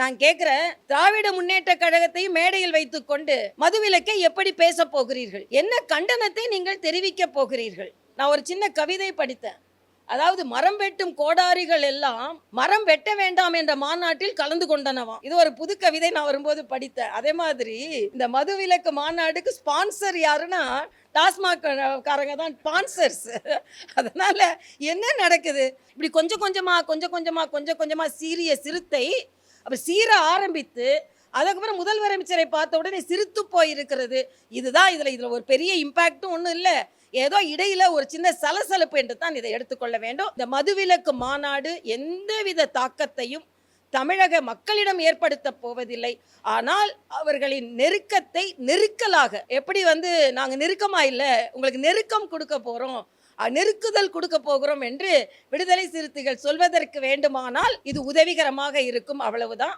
நான் கேட்கிறேன், திராவிட முன்னேற்ற கழகத்தையும் மேடையில் வைத்துக் கொண்டு மதுவிலக்கை எப்படி பேச போகிறீர்கள்? என்ன கண்டனத்தை நீங்கள் தெரிவிக்க போகிறீர்கள்? நான் ஒரு சின்ன கவிதை படித்தேன். அதாவது மரம் வெட்டும் கோடாரிகள் எல்லாம் மரம் வெட்ட வேண்டாம் என்ற மாநாட்டில் கலந்து கொண்டனவாம். இது ஒரு புது கவிதை நான் வரும்போது படித்தேன். அதே மாதிரி இந்த மதுவிலக்கு மாநாடுக்கு ஸ்பான்சர் யாருன்னா டாஸ்மாக் காரங்க தான் ஸ்பான்சர்ஸ். அதனால என்ன நடக்குது? இப்படி கொஞ்சம் கொஞ்சமா சீரிய சிறுத்தை அப்ப சீர ஆரம்பித்து அதுக்கப்புறம் முதல்வரமைச்சரை பார்த்த உடனே சிரித்து போயிருக்கிறது. இதுதான் இதுல ஒரு பெரிய இம்பாக்டும் ஒன்றும் இல்லை. ஏதோ இடையில ஒரு சின்ன சலசலப்பு என்று தான் இதை எடுத்துக்கொள்ள வேண்டும். இந்த மதுவிலக்கு மாநாடு எந்தவித தாக்கத்தையும் தமிழக மக்களிடம் ஏற்படுத்த போவதில்லை. ஆனால் அவர்களின் நெருக்கத்தை நெருக்கலாக எப்படி நாங்க நெருக்கமா இல்லை உங்களுக்கு நெருக்கம் கொடுக்க போறோம், நெருக்குதல் கொடுக்க போகிறோம் என்று விடுதலை சிறுத்தைகள் சொல்வதற்கு வேண்டுமானால் இது உதவிகரமாக இருக்கும். அவ்வளவுதான்.